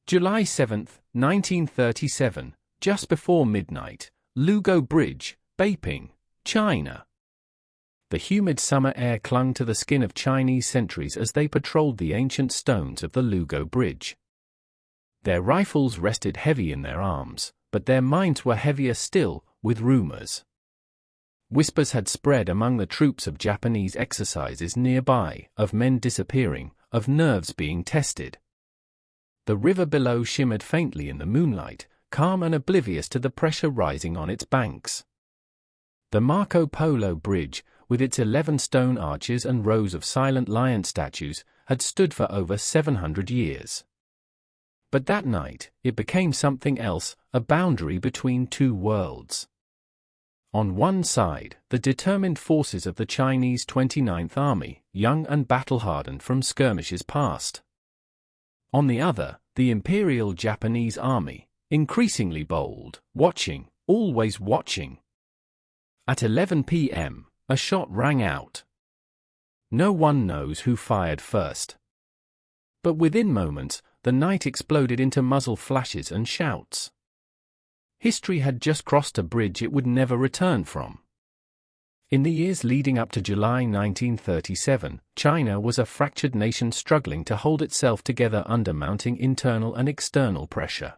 July 7, 1937, just before midnight, Lugou Bridge, Beiping, China. The humid summer air clung to the skin of Chinese sentries as they patrolled the ancient stones of the Lugou Bridge. Their rifles rested heavy in their arms, but their minds were heavier still, with rumors. Whispers had spread among the troops of Japanese exercises nearby, of men disappearing, of nerves being tested. The river below shimmered faintly in the moonlight, calm and oblivious to the pressure rising on its banks. The Marco Polo Bridge, with its 11 stone arches and rows of silent lion statues, had stood for over 700 years. But that night, it became something else, a boundary between two worlds. On one side, the determined forces of the Chinese 29th Army, young and battle-hardened from skirmishes past. On the other, the Imperial Japanese Army, increasingly bold, watching, always watching. At 11 p.m., a shot rang out. No one knows who fired first. But within moments, the night exploded into muzzle flashes and shouts. History had just crossed a bridge it would never return from. In the years leading up to July 1937, China was a fractured nation struggling to hold itself together under mounting internal and external pressure.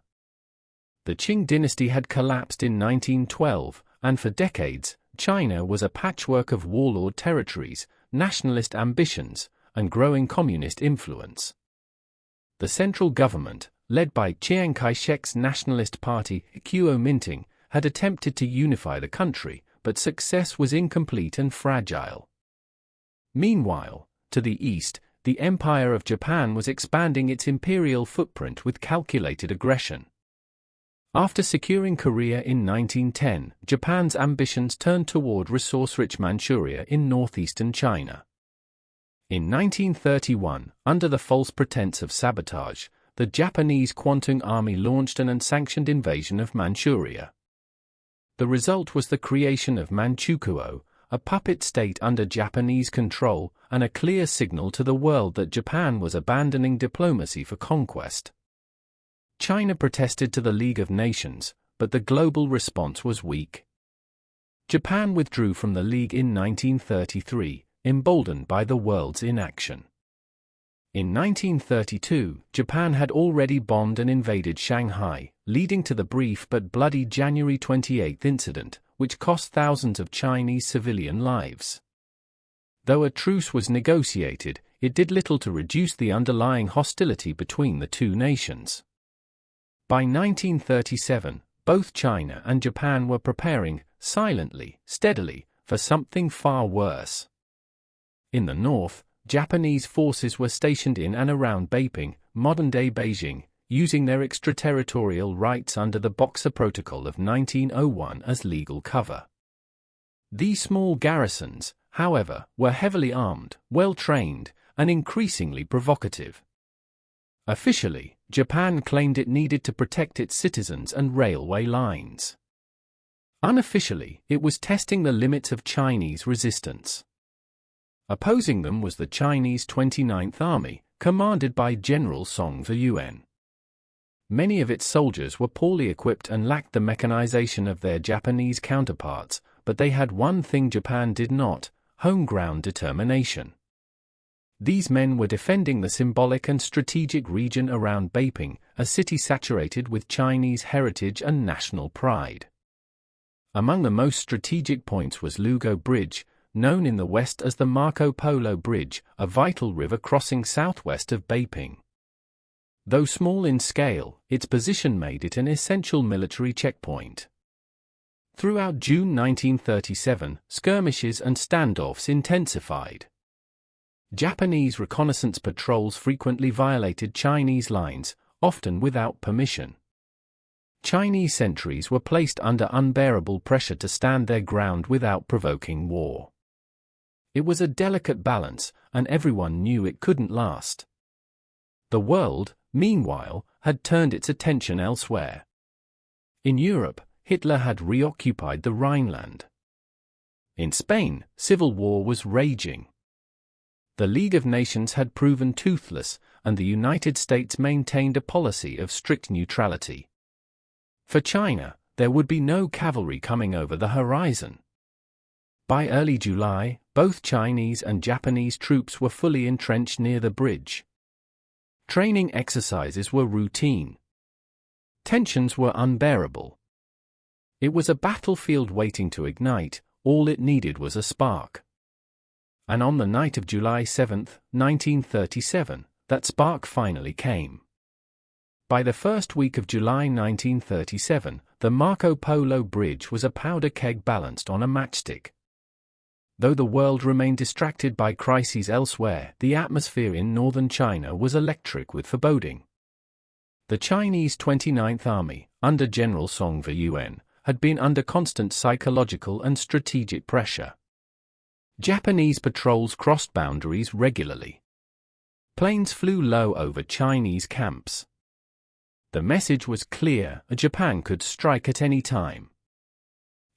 The Qing dynasty had collapsed in 1912, and for decades, China was a patchwork of warlord territories, nationalist ambitions, and growing communist influence. The central government, led by Chiang Kai-shek's nationalist party, Kuomintang, had attempted to unify the country, but success was incomplete and fragile. Meanwhile, to the east, the Empire of Japan was expanding its imperial footprint with calculated aggression. After securing Korea in 1910, Japan's ambitions turned toward resource-rich Manchuria in northeastern China. In 1931, under the false pretense of sabotage, the Japanese Kwantung Army launched an unsanctioned invasion of Manchuria. The result was the creation of Manchukuo, a puppet state under Japanese control, and a clear signal to the world that Japan was abandoning diplomacy for conquest. China protested to the League of Nations, but the global response was weak. Japan withdrew from the League in 1933, emboldened by the world's inaction. In 1932, Japan had already bombed and invaded Shanghai, leading to the brief but bloody January 28 incident, which cost thousands of Chinese civilian lives. Though a truce was negotiated, it did little to reduce the underlying hostility between the two nations. By 1937, both China and Japan were preparing, silently, steadily, for something far worse. In the north, Japanese forces were stationed in and around Beiping, modern-day Beijing, using their extraterritorial rights under the Boxer Protocol of 1901 as legal cover. These small garrisons, however, were heavily armed, well-trained, and increasingly provocative. Officially, Japan claimed it needed to protect its citizens and railway lines. Unofficially, it was testing the limits of Chinese resistance. Opposing them was the Chinese 29th Army, commanded by General Song Ziyuan. Many of its soldiers were poorly equipped and lacked the mechanization of their Japanese counterparts, but they had one thing Japan did not: home-ground determination. These men were defending the symbolic and strategic region around Beiping, a city saturated with Chinese heritage and national pride. Among the most strategic points was Lugou Bridge, known in the west as the Marco Polo Bridge, a vital river crossing southwest of Beiping. Though small in scale, its position made it an essential military checkpoint. Throughout June 1937, skirmishes and standoffs intensified. Japanese reconnaissance patrols frequently violated Chinese lines, often without permission. Chinese sentries were placed under unbearable pressure to stand their ground without provoking war. It was a delicate balance, and everyone knew it couldn't last. The world, meanwhile, had turned its attention elsewhere. In Europe, Hitler had reoccupied the Rhineland. In Spain, civil war was raging. The League of Nations had proven toothless, and the United States maintained a policy of strict neutrality. For China, there would be no cavalry coming over the horizon. By early July, both Chinese and Japanese troops were fully entrenched near the bridge. Training exercises were routine. Tensions were unbearable. It was a battlefield waiting to ignite, all it needed was a spark. And on the night of July 7, 1937, that spark finally came. By the first week of July 1937, the Marco Polo Bridge was a powder keg balanced on a matchstick. Though the world remained distracted by crises elsewhere, the atmosphere in northern China was electric with foreboding. The Chinese 29th Army, under General Song Ziyuan, had been under constant psychological and strategic pressure. Japanese patrols crossed boundaries regularly. Planes flew low over Chinese camps. The message was clear: Japan could strike at any time.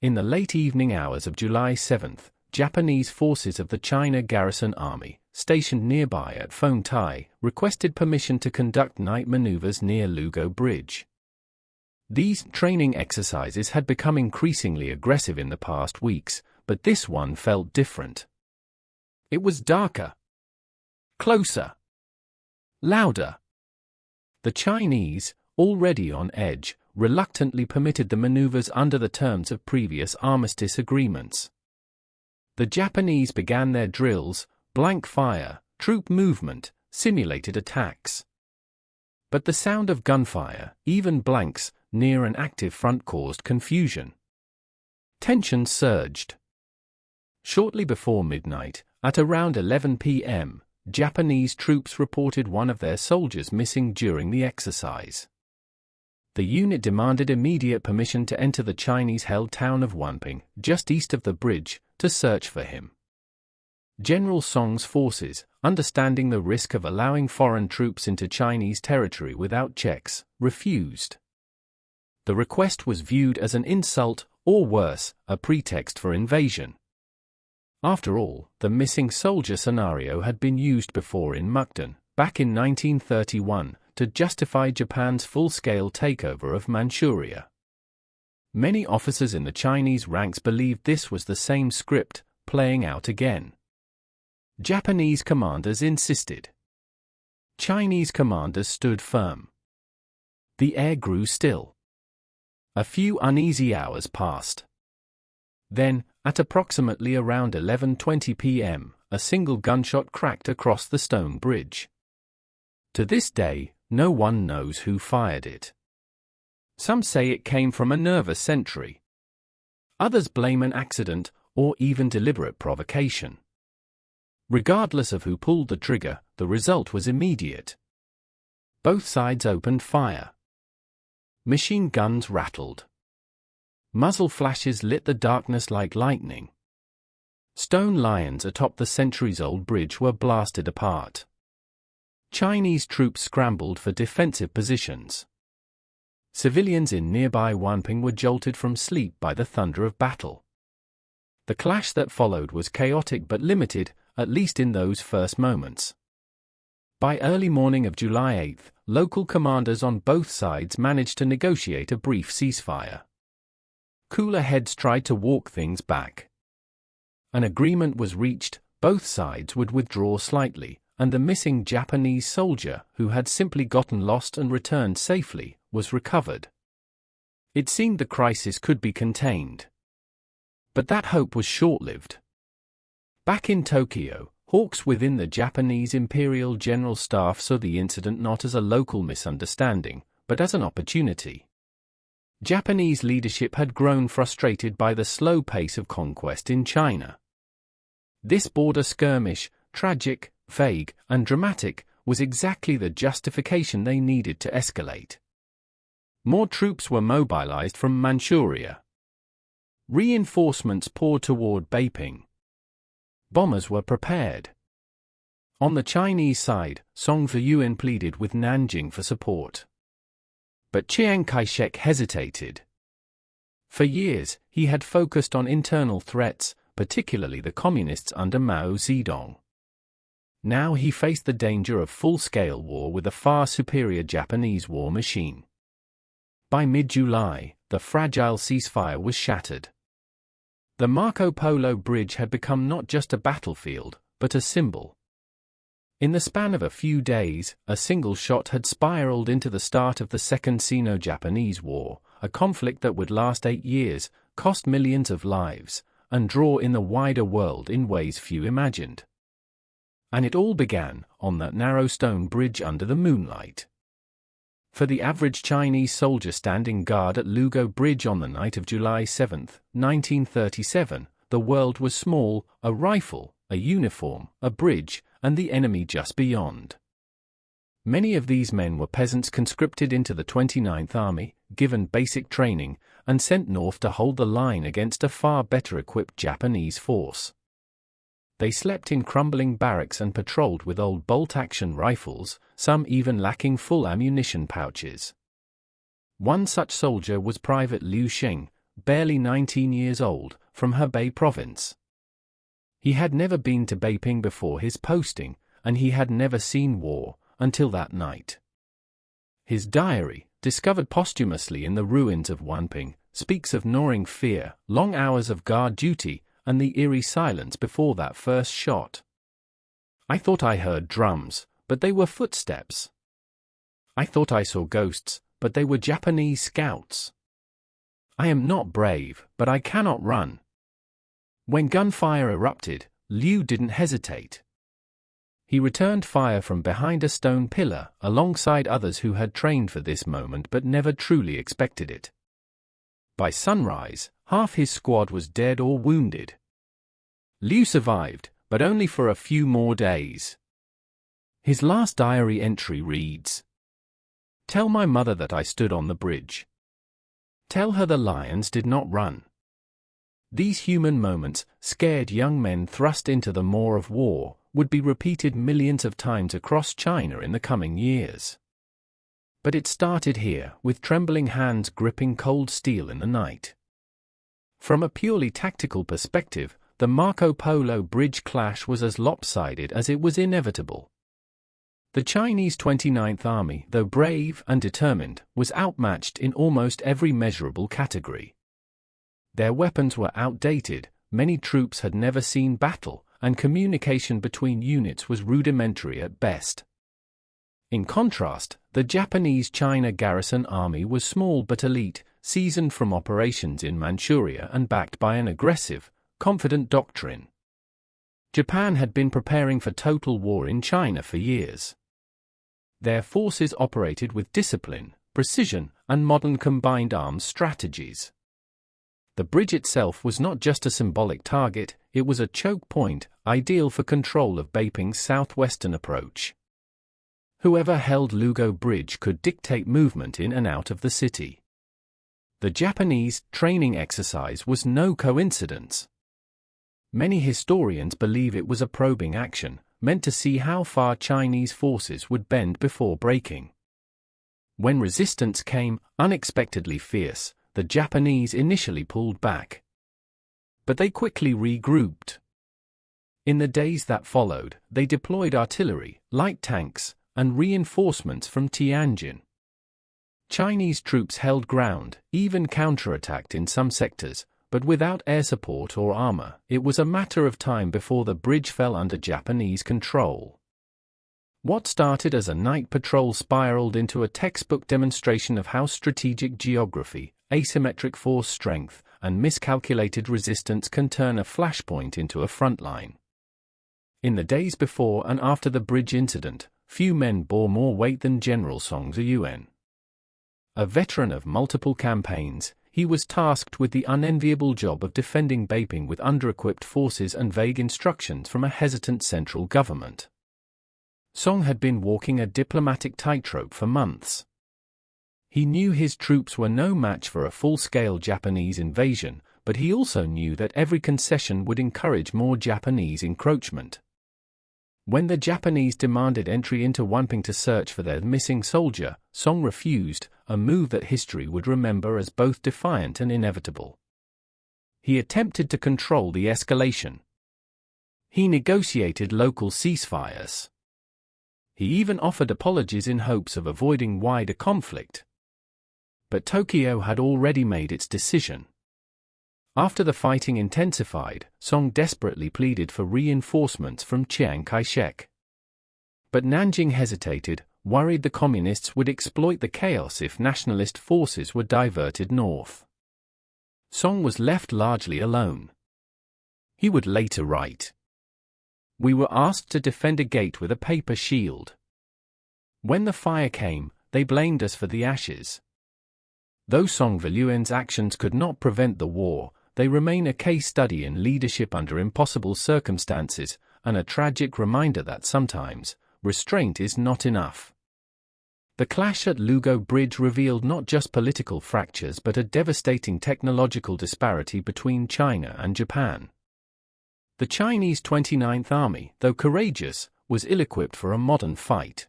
In the late evening hours of July 7, Japanese forces of the China Garrison Army, stationed nearby at Fengtai, requested permission to conduct night maneuvers near Lugou Bridge. These training exercises had become increasingly aggressive in the past weeks, but this one felt different. It was darker, closer, louder. The Chinese, already on edge, reluctantly permitted the maneuvers under the terms of previous armistice agreements. The Japanese began their drills, blank fire, troop movement, simulated attacks. But the sound of gunfire, even blanks, near an active front caused confusion. Tensions surged. Shortly before midnight, at around 11 p.m., Japanese troops reported one of their soldiers missing during the exercise. The unit demanded immediate permission to enter the Chinese-held town of Beiping, just east of the bridge, to search for him. General Song's forces, understanding the risk of allowing foreign troops into Chinese territory without checks, refused. The request was viewed as an insult, or worse, a pretext for invasion. After all, the missing soldier scenario had been used before in Mukden, back in 1931, to justify Japan's full-scale takeover of Manchuria. Many officers in the Chinese ranks believed this was the same script, playing out again. Japanese commanders insisted. Chinese commanders stood firm. The air grew still. A few uneasy hours passed. Then, at approximately around 11:20 p.m., a single gunshot cracked across the stone bridge. To this day, no one knows who fired it. Some say it came from a nervous sentry. Others blame an accident, or even deliberate provocation. Regardless of who pulled the trigger, the result was immediate. Both sides opened fire. Machine guns rattled. Muzzle flashes lit the darkness like lightning. Stone lions atop the centuries-old bridge were blasted apart. Chinese troops scrambled for defensive positions. Civilians in nearby Beiping were jolted from sleep by the thunder of battle. The clash that followed was chaotic but limited, at least in those first moments. By early morning of July 8, local commanders on both sides managed to negotiate a brief ceasefire. Cooler heads tried to walk things back. An agreement was reached: both sides would withdraw slightly, and the missing Japanese soldier, who had simply gotten lost and returned safely, was recovered. It seemed the crisis could be contained. But that hope was short-lived. Back in Tokyo, hawks within the Japanese Imperial General Staff saw the incident not as a local misunderstanding, but as an opportunity. Japanese leadership had grown frustrated by the slow pace of conquest in China. This border skirmish, tragic, vague, and dramatic, was exactly the justification they needed to escalate. More troops were mobilized from Manchuria. Reinforcements poured toward Beiping. Bombers were prepared. On the Chinese side, Song Ziyuan pleaded with Nanjing for support. But Chiang Kai-shek hesitated. For years, he had focused on internal threats, particularly the communists under Mao Zedong. Now he faced the danger of full-scale war with a far superior Japanese war machine. By mid-July, the fragile ceasefire was shattered. The Marco Polo Bridge had become not just a battlefield, but a symbol. In the span of a few days, a single shot had spiraled into the start of the Second Sino-Japanese War, a conflict that would last 8 years, cost millions of lives, and draw in the wider world in ways few imagined. And it all began on that narrow stone bridge under the moonlight. For the average Chinese soldier standing guard at Lugou Bridge on the night of July 7, 1937, the world was small: a rifle, a uniform, a bridge, and the enemy just beyond. Many of these men were peasants conscripted into the 29th Army, given basic training, and sent north to hold the line against a far better equipped Japanese force. They slept in crumbling barracks and patrolled with old bolt-action rifles, some even lacking full ammunition pouches. One such soldier was Private Liu Xing, barely 19 years old, from Hebei province. He had never been to Beiping before his posting, and he had never seen war, until that night. His diary, discovered posthumously in the ruins of Wanping, speaks of gnawing fear, long hours of guard duty, and the eerie silence before that first shot. I thought I heard drums, but they were footsteps. I thought I saw ghosts, but they were Japanese scouts. I am not brave, but I cannot run. When gunfire erupted, Liu didn't hesitate. He returned fire from behind a stone pillar, alongside others who had trained for this moment but never truly expected it. By sunrise, half his squad was dead or wounded. Liu survived, but only for a few more days. His last diary entry reads, "Tell my mother that I stood on the bridge. Tell her the lions did not run." These human moments, scared young men thrust into the maw of war, would be repeated millions of times across China in the coming years. But it started here, with trembling hands gripping cold steel in the night. From a purely tactical perspective, the Marco Polo Bridge clash was as lopsided as it was inevitable. The Chinese 29th Army, though brave and determined, was outmatched in almost every measurable category. Their weapons were outdated, many troops had never seen battle, and communication between units was rudimentary at best. In contrast, the Japanese China Garrison Army was small but elite, seasoned from operations in Manchuria and backed by an aggressive, confident doctrine. Japan had been preparing for total war in China for years. Their forces operated with discipline, precision, and modern combined arms strategies. The bridge itself was not just a symbolic target, it was a choke point, ideal for control of Beiping's southwestern approach. Whoever held Lugou Bridge could dictate movement in and out of the city. The Japanese training exercise was no coincidence. Many historians believe it was a probing action, meant to see how far Chinese forces would bend before breaking. When resistance came, unexpectedly fierce, the Japanese initially pulled back. But they quickly regrouped. In the days that followed, they deployed artillery, light tanks, and reinforcements from Tianjin. Chinese troops held ground, even counterattacked in some sectors, but without air support or armor, it was a matter of time before the bridge fell under Japanese control. What started as a night patrol spiraled into a textbook demonstration of how strategic geography, asymmetric force strength, and miscalculated resistance can turn a flashpoint into a front line. In the days before and after the bridge incident, few men bore more weight than General Song Ziyuan. A veteran of multiple campaigns, he was tasked with the unenviable job of defending Beiping with under-equipped forces and vague instructions from a hesitant central government. Song had been walking a diplomatic tightrope for months. He knew his troops were no match for a full-scale Japanese invasion, but he also knew that every concession would encourage more Japanese encroachment. When the Japanese demanded entry into Wanping to search for their missing soldier, Song refused, a move that history would remember as both defiant and inevitable. He attempted to control the escalation. He negotiated local ceasefires. He even offered apologies in hopes of avoiding wider conflict. But Tokyo had already made its decision. After the fighting intensified, Song desperately pleaded for reinforcements from Chiang Kai-shek. But Nanjing hesitated, worried the communists would exploit the chaos if nationalist forces were diverted north. Song was left largely alone. He would later write, "We were asked to defend a gate with a paper shield. When the fire came, they blamed us for the ashes." Though Song Viluen's actions could not prevent the war, they remain a case study in leadership under impossible circumstances, and a tragic reminder that sometimes, restraint is not enough. The clash at Lugou Bridge revealed not just political fractures but a devastating technological disparity between China and Japan. The Chinese 29th Army, though courageous, was ill-equipped for a modern fight.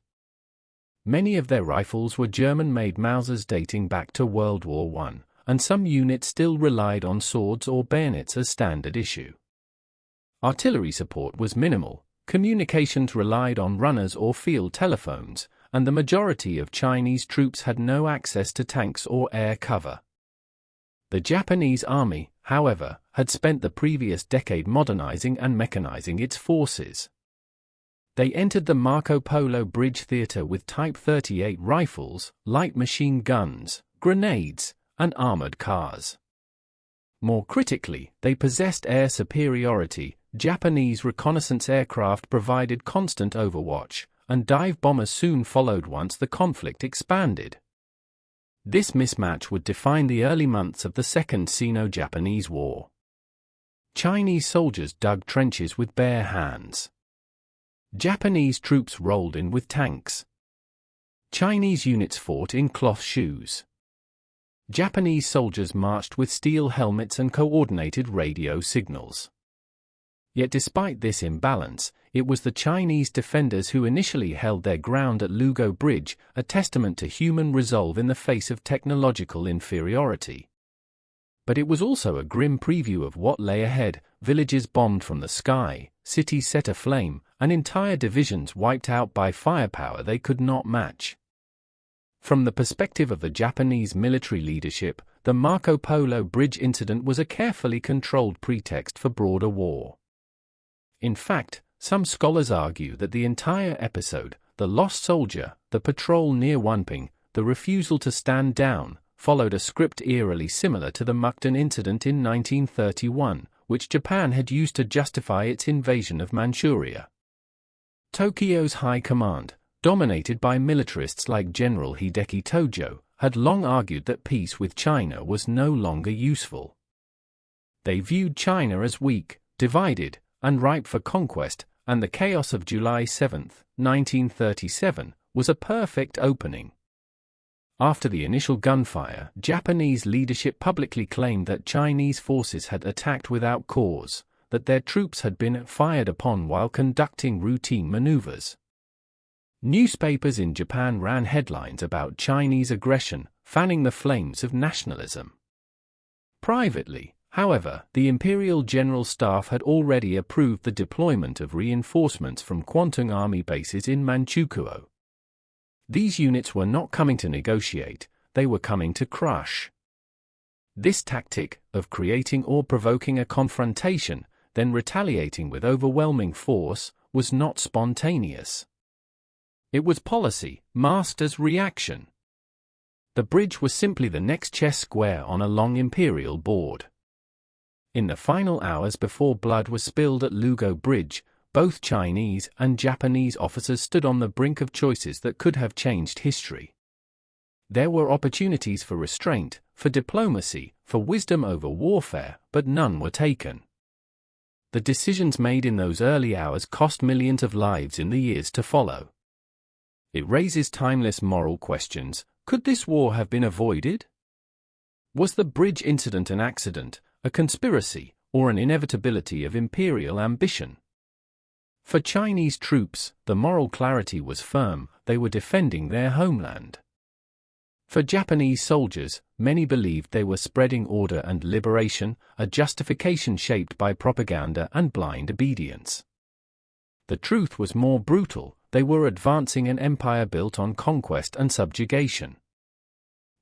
Many of their rifles were German-made Mausers dating back to World War I, and some units still relied on swords or bayonets as standard issue. Artillery support was minimal, communications relied on runners or field telephones, and the majority of Chinese troops had no access to tanks or air cover. The Japanese army, however, had spent the previous decade modernizing and mechanizing its forces. They entered the Marco Polo Bridge Theater with Type 38 rifles, light machine guns, grenades, and armored cars. More critically, they possessed air superiority. Japanese reconnaissance aircraft provided constant overwatch, and dive bombers soon followed once the conflict expanded. This mismatch would define the early months of the Second Sino-Japanese War. Chinese soldiers dug trenches with bare hands. Japanese troops rolled in with tanks. Chinese units fought in cloth shoes. Japanese soldiers marched with steel helmets and coordinated radio signals. Yet despite this imbalance, it was the Chinese defenders who initially held their ground at Lugou Bridge, a testament to human resolve in the face of technological inferiority. But it was also a grim preview of what lay ahead: villages bombed from the sky, cities set aflame, and entire divisions wiped out by firepower they could not match. From the perspective of the Japanese military leadership, the Marco Polo Bridge Incident was a carefully controlled pretext for broader war. In fact, some scholars argue that the entire episode, the lost soldier, the patrol near Wenping, the refusal to stand down, followed a script eerily similar to the Mukden incident in 1931, which Japan had used to justify its invasion of Manchuria. Tokyo's high command, dominated by militarists like General Hideki Tojo, had long argued that peace with China was no longer useful. They viewed China as weak, divided, and ripe for conquest, and the chaos of July 7, 1937, was a perfect opening. After the initial gunfire, Japanese leadership publicly claimed that Chinese forces had attacked without cause, that their troops had been fired upon while conducting routine maneuvers. Newspapers in Japan ran headlines about Chinese aggression, fanning the flames of nationalism. Privately, however, the Imperial General Staff had already approved the deployment of reinforcements from Kwantung Army bases in Manchukuo. These units were not coming to negotiate, they were coming to crush. This tactic, of creating or provoking a confrontation, then retaliating with overwhelming force, was not spontaneous. It was policy, masked as reaction. The bridge was simply the next chess square on a long imperial board. In the final hours before blood was spilled at Lugou Bridge, both Chinese and Japanese officers stood on the brink of choices that could have changed history. There were opportunities for restraint, for diplomacy, for wisdom over warfare, but none were taken. The decisions made in those early hours cost millions of lives in the years to follow. It raises timeless moral questions. Could this war have been avoided? Was the bridge incident an accident, a conspiracy, or an inevitability of imperial ambition? For Chinese troops, the moral clarity was firm: they were defending their homeland. For Japanese soldiers, many believed they were spreading order and liberation, a justification shaped by propaganda and blind obedience. The truth was more brutal: they were advancing an empire built on conquest and subjugation.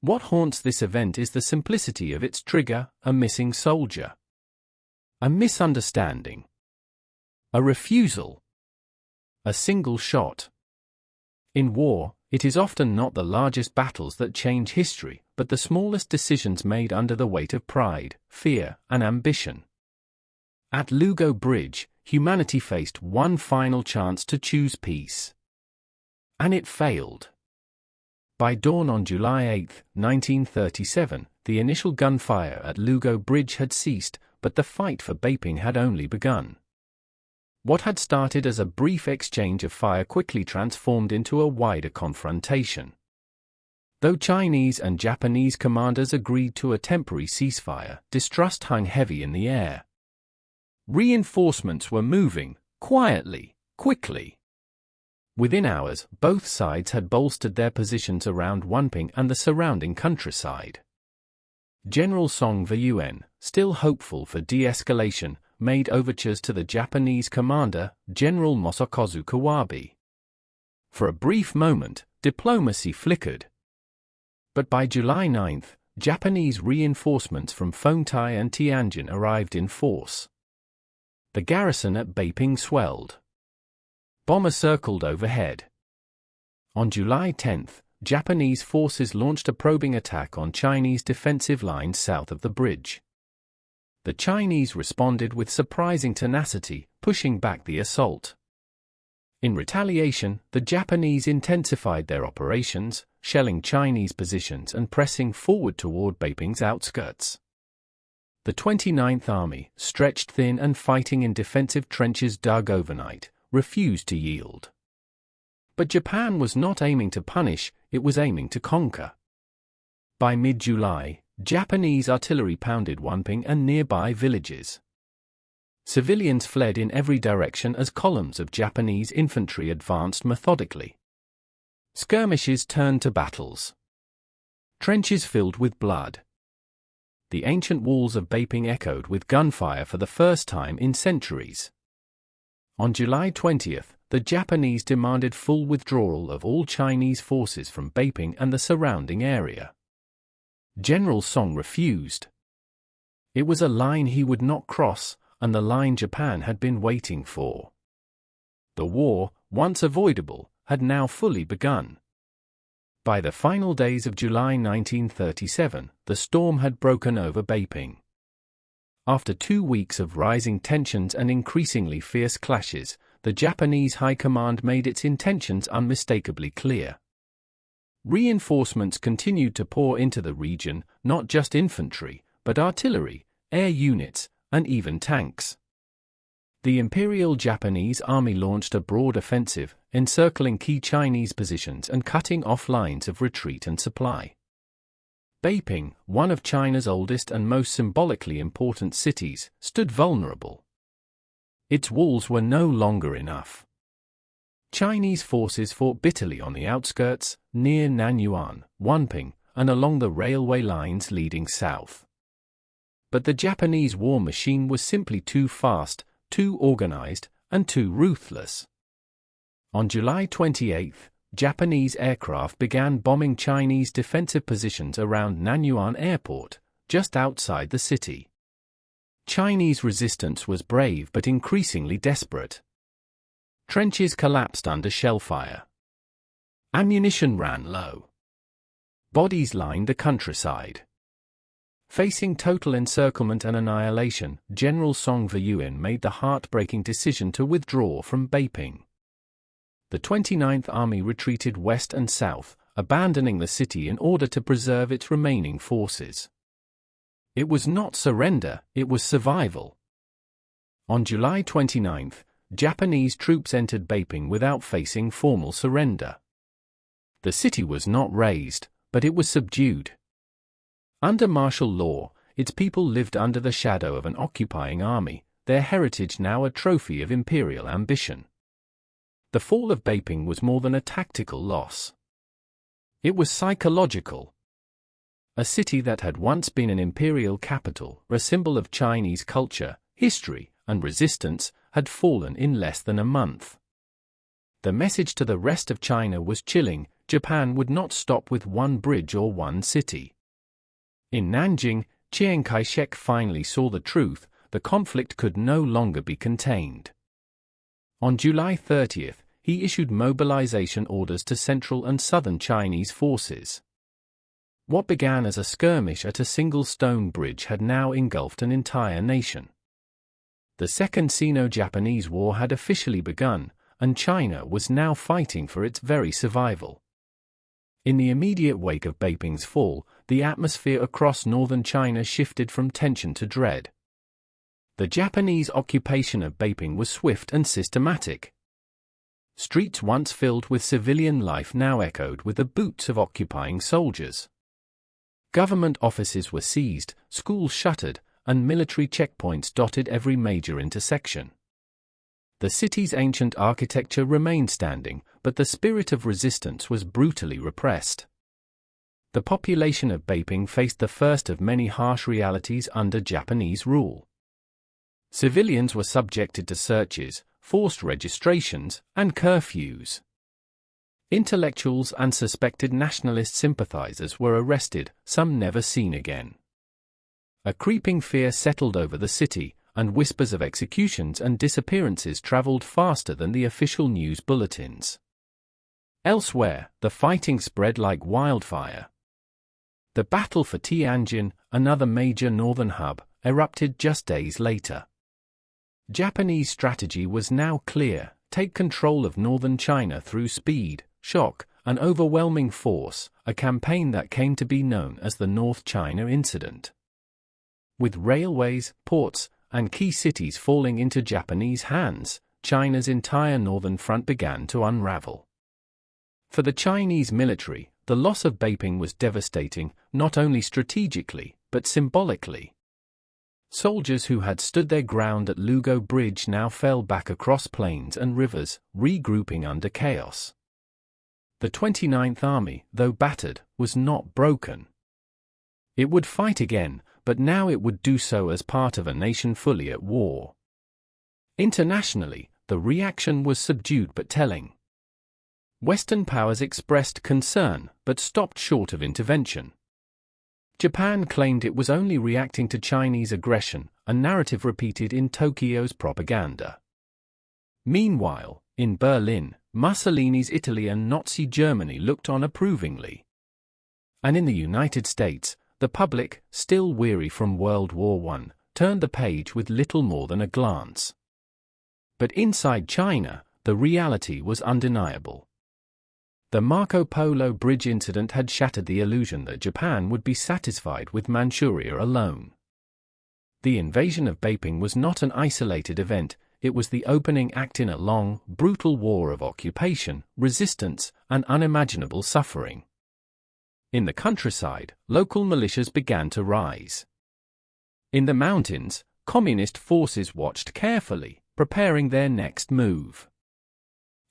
What haunts this event is the simplicity of its trigger: a missing soldier, a misunderstanding, a refusal, a single shot. In war, it is often not the largest battles that change history, but the smallest decisions made under the weight of pride, fear, and ambition. At Lugou Bridge, humanity faced one final chance to choose peace. And it failed. By dawn on July 8, 1937, the initial gunfire at Lugou Bridge had ceased, but the fight for Beiping had only begun. What had started as a brief exchange of fire quickly transformed into a wider confrontation. Though Chinese and Japanese commanders agreed to a temporary ceasefire, distrust hung heavy in the air. Reinforcements were moving, quietly, quickly. Within hours, both sides had bolstered their positions around Beiping and the surrounding countryside. General Song Yun, still hopeful for de-escalation, made overtures to the Japanese commander, General Mosokozu Kawabe. For a brief moment, diplomacy flickered. But by July 9, Japanese reinforcements from Fengtai and Tianjin arrived in force. The garrison at Beiping swelled. Bombers circled overhead. On July 10, Japanese forces launched a probing attack on Chinese defensive lines south of the bridge. The Chinese responded with surprising tenacity, pushing back the assault. In retaliation, the Japanese intensified their operations, shelling Chinese positions and pressing forward toward Beiping's outskirts. The 29th Army, stretched thin and fighting in defensive trenches dug overnight, refused to yield. But Japan was not aiming to punish, it was aiming to conquer. By mid-July, Japanese artillery pounded Beiping and nearby villages. Civilians fled in every direction as columns of Japanese infantry advanced methodically. Skirmishes turned to battles. Trenches filled with blood. The ancient walls of Beiping echoed with gunfire for the first time in centuries. On July 20, the Japanese demanded full withdrawal of all Chinese forces from Beiping and the surrounding area. General Song refused. It was a line he would not cross, and the line Japan had been waiting for. The war, once avoidable, had now fully begun. By the final days of July 1937, the storm had broken over Beiping. After 2 weeks of rising tensions and increasingly fierce clashes, the Japanese High Command made its intentions unmistakably clear. Reinforcements continued to pour into the region, not just infantry, but artillery, air units, and even tanks. The Imperial Japanese Army launched a broad offensive, encircling key Chinese positions and cutting off lines of retreat and supply. Beiping, one of China's oldest and most symbolically important cities, stood vulnerable. Its walls were no longer enough. Chinese forces fought bitterly on the outskirts, near Nanyuan, Beiping, and along the railway lines leading south. But the Japanese war machine was simply too fast, too organized, and too ruthless. On July 28, Japanese aircraft began bombing Chinese defensive positions around Nanyuan Airport, just outside the city. Chinese resistance was brave but increasingly desperate. Trenches collapsed under shellfire. Ammunition ran low. Bodies lined the countryside. Facing total encirclement and annihilation, General Song Yun made the heartbreaking decision to withdraw from Beiping. The 29th Army retreated west and south, abandoning the city in order to preserve its remaining forces. It was not surrender, it was survival. On July 29, Japanese troops entered Beiping without facing formal surrender. The city was not razed, but it was subdued. Under martial law, its people lived under the shadow of an occupying army, their heritage now a trophy of imperial ambition. The fall of Beiping was more than a tactical loss. It was psychological. A city that had once been an imperial capital, a symbol of Chinese culture, history, and resistance, had fallen in less than a month. The message to the rest of China was chilling: Japan would not stop with one bridge or one city. In Nanjing, Chiang Kai-shek finally saw the truth: the conflict could no longer be contained. On July 30th, he issued mobilization orders to central and southern Chinese forces. What began as a skirmish at a single stone bridge had now engulfed an entire nation. The Second Sino-Japanese War had officially begun, and China was now fighting for its very survival. In the immediate wake of Beiping's fall, the atmosphere across northern China shifted from tension to dread. The Japanese occupation of Beiping was swift and systematic. Streets once filled with civilian life now echoed with the boots of occupying soldiers. Government offices were seized, schools shuttered, and military checkpoints dotted every major intersection. The city's ancient architecture remained standing, but the spirit of resistance was brutally repressed. The population of Beiping faced the first of many harsh realities under Japanese rule. Civilians were subjected to searches, forced registrations, and curfews. Intellectuals and suspected nationalist sympathizers were arrested, some never seen again. A creeping fear settled over the city, and whispers of executions and disappearances traveled faster than the official news bulletins. Elsewhere, the fighting spread like wildfire. The battle for Tianjin, another major northern hub, erupted just days later. Japanese strategy was now clear: take control of northern China through speed, shock, and overwhelming force, a campaign that came to be known as the North China Incident. With railways, ports, and key cities falling into Japanese hands, China's entire northern front began to unravel. For the Chinese military, the loss of Beiping was devastating, not only strategically, but symbolically. Soldiers who had stood their ground at Lugou Bridge now fell back across plains and rivers, regrouping under chaos. The 29th Army, though battered, was not broken. It would fight again, but now it would do so as part of a nation fully at war. Internationally, the reaction was subdued but telling. Western powers expressed concern, but stopped short of intervention. Japan claimed it was only reacting to Chinese aggression, a narrative repeated in Tokyo's propaganda. Meanwhile, in Berlin, Mussolini's Italy and Nazi Germany looked on approvingly. And in the United States, the public, still weary from World War I, turned the page with little more than a glance. But inside China, the reality was undeniable. The Marco Polo Bridge Incident had shattered the illusion that Japan would be satisfied with Manchuria alone. The invasion of Beiping was not an isolated event. It was the opening act in a long, brutal war of occupation, resistance, and unimaginable suffering. In the countryside, local militias began to rise. In the mountains, communist forces watched carefully, preparing their next move.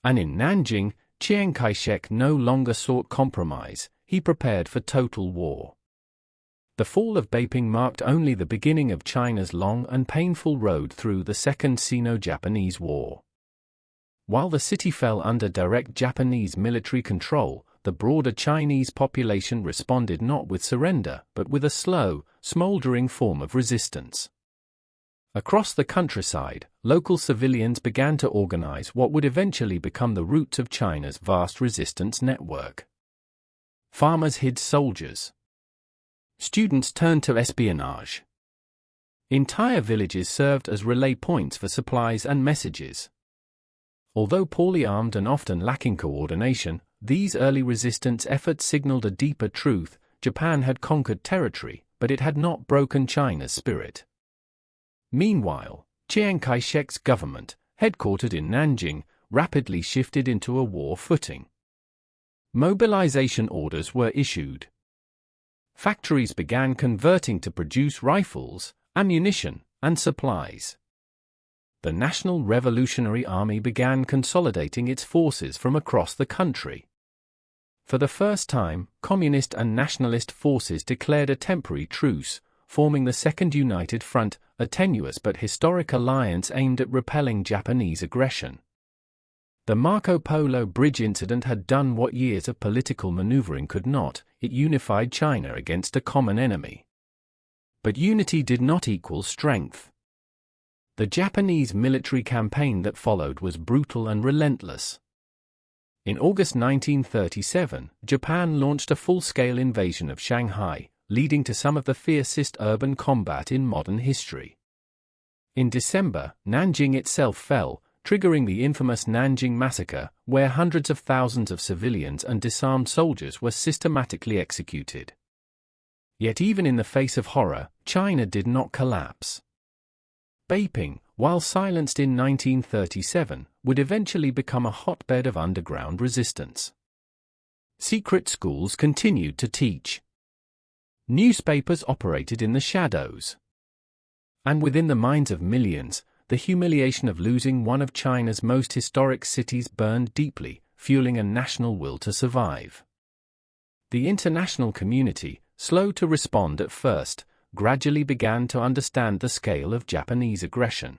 And in Nanjing, Chiang Kai-shek no longer sought compromise, he prepared for total war. The fall of Beiping marked only the beginning of China's long and painful road through the Second Sino-Japanese War. While the city fell under direct Japanese military control, the broader Chinese population responded not with surrender, but with a slow, smoldering form of resistance. Across the countryside, local civilians began to organize what would eventually become the roots of China's vast resistance network. Farmers hid soldiers. Students turned to espionage. Entire villages served as relay points for supplies and messages. Although poorly armed and often lacking coordination, these early resistance efforts signaled a deeper truth: Japan had conquered territory, but it had not broken China's spirit. Meanwhile, Chiang Kai-shek's government, headquartered in Nanjing, rapidly shifted into a war footing. Mobilization orders were issued. Factories began converting to produce rifles, ammunition, and supplies. The National Revolutionary Army began consolidating its forces from across the country. For the first time, communist and nationalist forces declared a temporary truce, forming the Second United Front, a tenuous but historic alliance aimed at repelling Japanese aggression. The Marco Polo Bridge Incident had done what years of political maneuvering could not: it unified China against a common enemy. But unity did not equal strength. The Japanese military campaign that followed was brutal and relentless. In August 1937, Japan launched a full-scale invasion of Shanghai, leading to some of the fiercest urban combat in modern history. In December, Nanjing itself fell, triggering the infamous Nanjing Massacre, where hundreds of thousands of civilians and disarmed soldiers were systematically executed. Yet even in the face of horror, China did not collapse. Beiping, while silenced in 1937, would eventually become a hotbed of underground resistance. Secret schools continued to teach. Newspapers operated in the shadows. And within the minds of millions, the humiliation of losing one of China's most historic cities burned deeply, fueling a national will to survive. The international community, slow to respond at first, gradually began to understand the scale of Japanese aggression.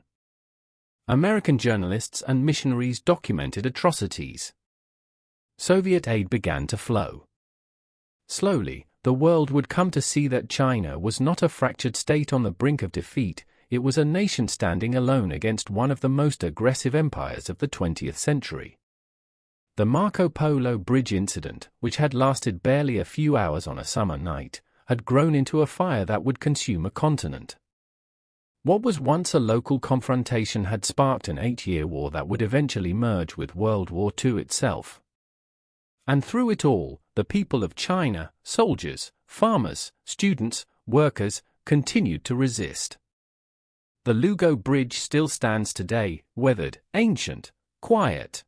American journalists and missionaries documented atrocities. Soviet aid began to flow. Slowly, the world would come to see that China was not a fractured state on the brink of defeat. It was a nation standing alone against one of the most aggressive empires of the 20th century. The Marco Polo Bridge Incident, which had lasted barely a few hours on a summer night, had grown into a fire that would consume a continent. What was once a local confrontation had sparked an 8-year war that would eventually merge with World War II itself. And through it all, the people of China, soldiers, farmers, students, workers, continued to resist. The Lugou Bridge still stands today, weathered, ancient, quiet.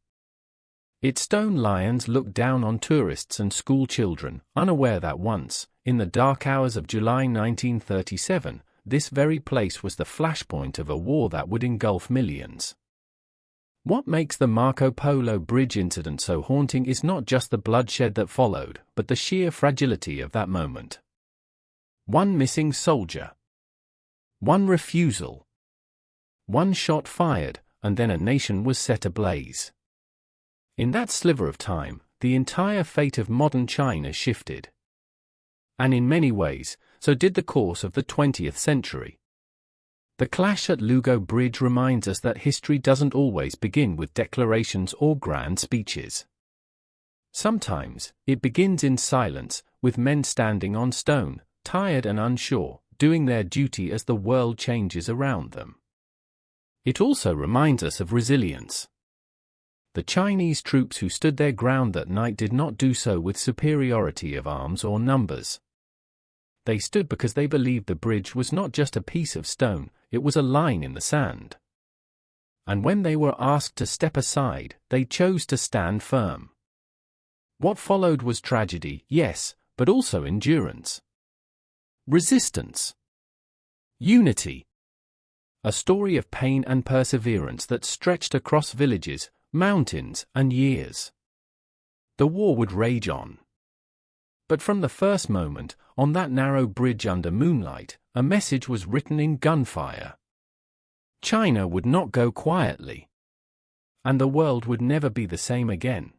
Its stone lions look down on tourists and school children, unaware that once, in the dark hours of July 1937, this very place was the flashpoint of a war that would engulf millions. What makes the Marco Polo Bridge Incident so haunting is not just the bloodshed that followed, but the sheer fragility of that moment. One missing soldier. One refusal. One shot fired, and then a nation was set ablaze. In that sliver of time, the entire fate of modern China shifted. And in many ways, so did the course of the 20th century. The clash at Lugou Bridge reminds us that history doesn't always begin with declarations or grand speeches. Sometimes, it begins in silence, with men standing on stone, tired and unsure, doing their duty as the world changes around them. It also reminds us of resilience. The Chinese troops who stood their ground that night did not do so with superiority of arms or numbers. They stood because they believed the bridge was not just a piece of stone, it was a line in the sand. And when they were asked to step aside, they chose to stand firm. What followed was tragedy, yes, but also endurance. Resistance. Unity. A story of pain and perseverance that stretched across villages, mountains, and years. The war would rage on. But from the first moment, on that narrow bridge under moonlight, a message was written in gunfire. China would not go quietly. And the world would never be the same again.